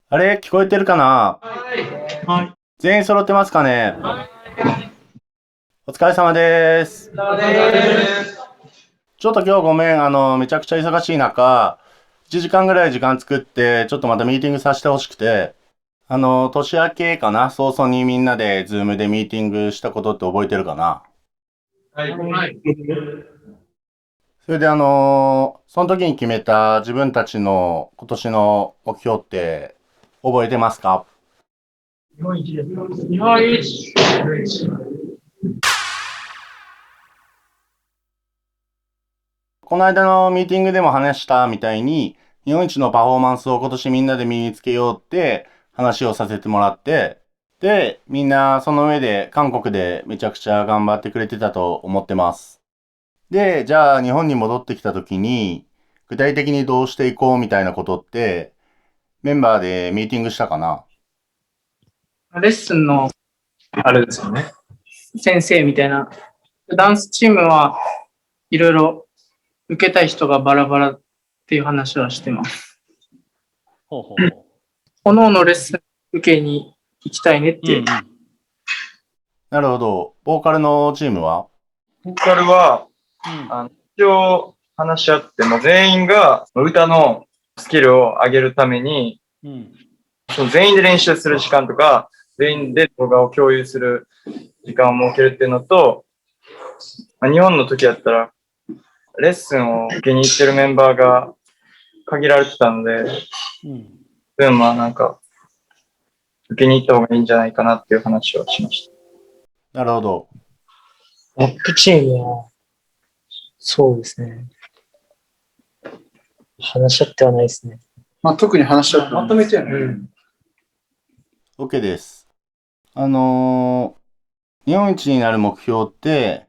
あれ、聞こえてるかな？はい。全員揃ってますかね？お疲れ様です。ちょっと今日ごめん、めちゃくちゃ忙しい中、1時間ぐらい時間作って、ちょっとまたミーティングさせてほしくて、年明けかな、早々にみんなでズームでミーティングしたことって覚えてるかな？はい。それでその時に決めた自分たちの今年の目標って覚えてますか？日本一です。日本一。この間のミーティングでも話したみたいに、日本一のパフォーマンスを今年みんなで身につけようって話をさせてもらって、で、みんなその上で韓国でめちゃくちゃ頑張ってくれてたと思ってます。で、じゃあ日本に戻ってきた時に、具体的にどうしていこうみたいなことって、メンバーでミーティングしたかな？レッスンの、あれですよね。先生みたいな。ダンスチームはいろいろ受けたい人がバラバラっていう話はしてます。ほうほうほ各々レッスン受けに行きたいねっう。うんうて。ん。なるほど。ボーカルのチームは？ボーカルは、うん。一応話し合っても全員が歌のスキルを上げるために、うん。その全員で練習する時間とか、全員で動画を共有する時間を設けるっていうのと、日本の時だったら、レッスンを受けに行ってるメンバーが限られてたので、うん。まあなんか、受けに行った方がいいんじゃないかなっていう話をしました。なるほど。ラップチームは、そうですね。話し合ってはないですね。まあ、特に話し合ってまとめてるね。OK です。日本一になる目標って、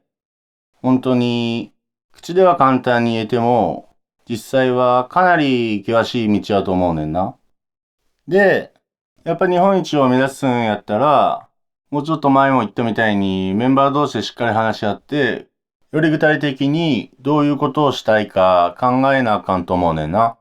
本当に、口では簡単に言えても、実際はかなり険しい道だと思うねんな。で、やっぱ日本一を目指すんやったら、もうちょっと前も言ったみたいにメンバー同士でしっかり話し合って、より具体的にどういうことをしたいか考えなあかんと思うねんな。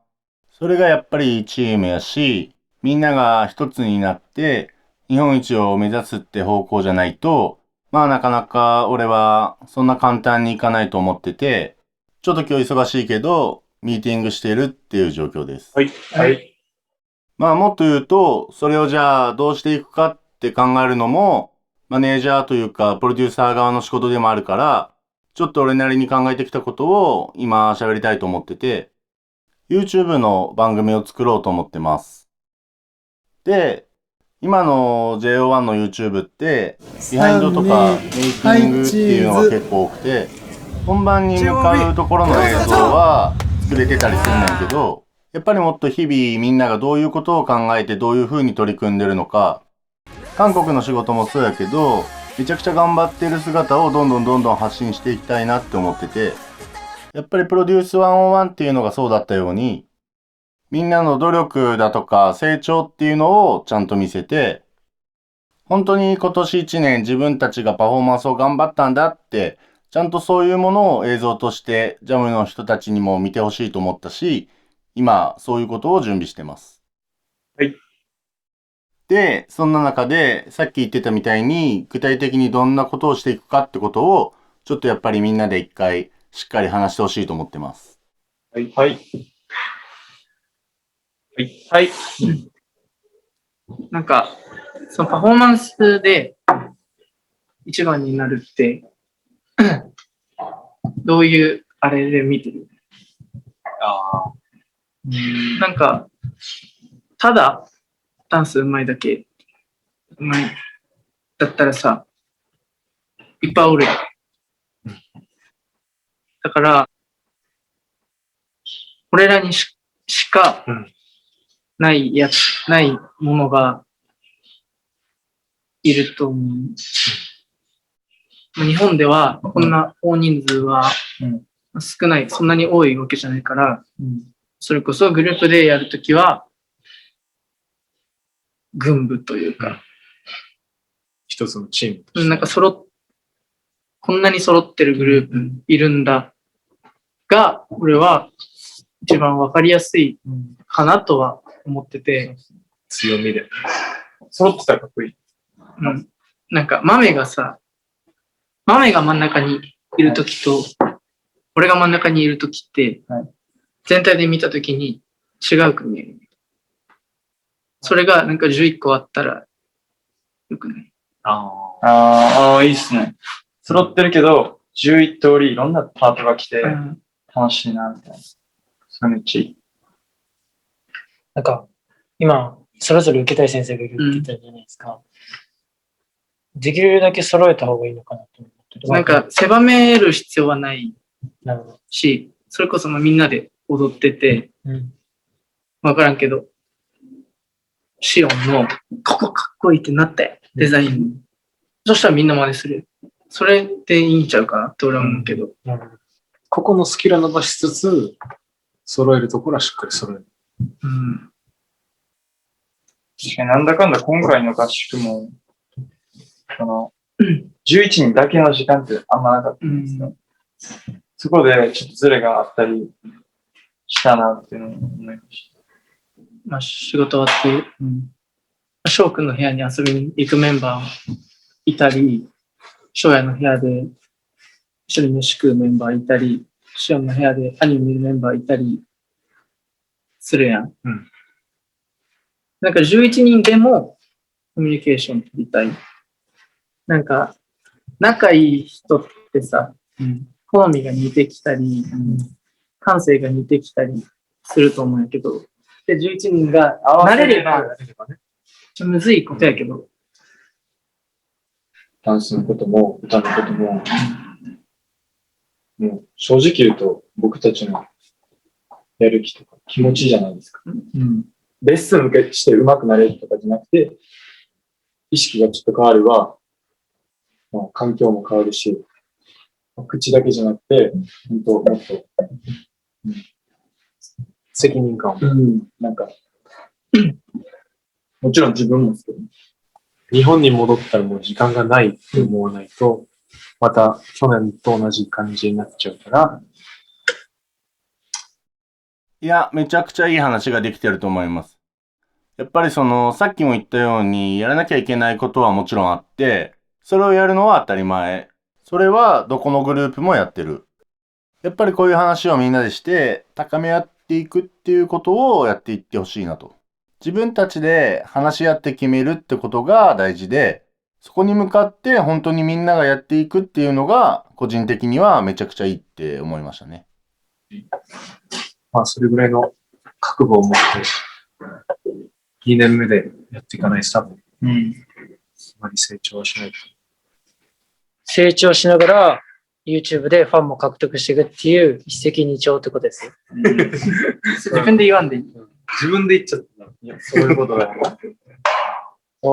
それがやっぱりチームやし、みんなが一つになって日本一を目指すって方向じゃないと、まあなかなか俺はそんな簡単にいかないと思ってて、ちょっと今日忙しいけど、ミーティングしているっていう状況です。はい。はい。まあもっと言うと、それをじゃあどうしていくかって考えるのも、マネージャーというかプロデューサー側の仕事でもあるから、ちょっと俺なりに考えてきたことを今喋りたいと思ってて、YouTube の番組を作ろうと思ってます。で、今の JO1 の YouTube って、ビハインドとかメイキングっていうのが結構多くて、本番に向かうところの映像は作れてたりするんだけど、やっぱりもっと日々みんながどういうことを考えてどういう風に取り組んでるのか、韓国の仕事もそうやけど、めちゃくちゃ頑張ってる姿をどんどん発信していきたいなって思ってて、やっぱりプロデュース101っていうのがそうだったように、みんなの努力だとか成長っていうのをちゃんと見せて、本当に今年1年自分たちがパフォーマンスを頑張ったんだって、ちゃんとそういうものを映像としてジャムの人たちにも見てほしいと思ったし、今そういうことを準備してます。はい。で、そんな中でさっき言ってたみたいに具体的にどんなことをしていくかってことをちょっとやっぱりみんなで一回しっかり話してほしいと思ってます。はい。はい。はい。はい。なんか、そのパフォーマンスで一番になるって、どういうあれで見てる？なんか、ただダンス上手いだけ、上手いだったらさ、いっぱいおるやん。だから、俺らにしかないやつ、ないものがいると思う。日本ではこんな大人数は少ない、そんなに多いわけじゃないから、それこそグループでやるときは、軍部というか、一つのチームとして。なんかこんなに揃ってるグループいるんだが、俺は一番わかりやすいかなとは思ってて、強みで。揃ってたらかっこいい。うん。なんか、豆が真ん中にいるときと、俺が真ん中にいるときって、はい全体で見たときに違うく見える。それがなんか11個あったら、よくないああ、いいっすね。揃ってるけど、11通りいろんなパートが来て、うん楽しいな、みたいな。それめっちゃいい。なんか、今、それぞれ受けたい先生がいるって言ったじゃないですか。できるだけ揃えた方がいいのかなと思ってる。なんか、狭める必要はないなるほど。し、それこそみんなで踊ってて、うん。わからんけど、シオンの、ここかっこいいってなって、デザイン。そしたらみんな真似する。それでいいんちゃうかなって俺は思うけど。なるほど。ここのスキルを伸ばしつつ、揃えるところはしっかり揃える。うん。確かになんだかんだ今回の合宿も、11人だけの時間ってあんまなかったんですよ。そこでちょっとズレがあったりしたなっていうのを思いましまあ、仕事終わって、翔くんの部屋に遊びに行くメンバーいたり、翔也の部屋で一緒に飯食うメンバーいたり、シオンの部屋でアニメ見るメンバーいたりするやん。うんなんか11人でもコミュニケーション取りたい。なんか、仲いい人ってさ、好みが似てきたり、感性が似てきたりすると思うんやけど、で、11人が慣れれば、むずいことやけど、ダンスのことも歌のことも、もう正直言うと僕たちのやる気とか気持ちじゃないですか。レッスン受けして上手くなれるとかじゃなくて、意識がちょっと変われば、まあ、環境も変わるし、口だけじゃなくて、本当もっと、責任感を。なんか、もちろん自分もですけど、日本に戻ったらもう時間がないって思わないと、また去年と同じ感じになっちゃうから、いや、めちゃくちゃいい話ができてると思います。やっぱりさっきも言ったように、やらなきゃいけないことはもちろんあって、それをやるのは当たり前。それはどこのグループもやってる。やっぱりこういう話をみんなでして、高め合っていくっていうことをやっていってほしいなと。自分たちで話し合って決めるってことが大事で、そこに向かって本当にみんながやっていくっていうのが、個人的にはめちゃくちゃいいって思いましたね。まあそれぐらいの覚悟を持って、2年目でやっていかないと多分、あまり成長はしない。成長しながら YouTube でファンも獲得していくっていう一石二鳥ってことですよ。自分で言わんでいい。自分で言っちゃったな。いや、そういうことだよ。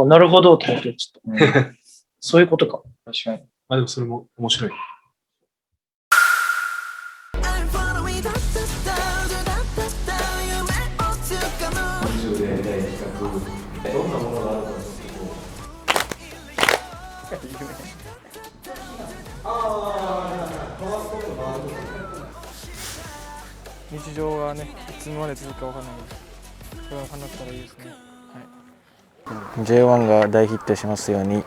あ、なるほどと思ってちょっと。そういうことか。確かに。まあでもそれも面白い。20でやりたい企画、どんなものがあるかですけど、日常がね、いつまで続くかわかんないので、それは話せたらいいですね。はい、J1 が大ヒットしますように。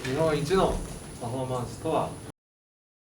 日本一のパフォーマンスとは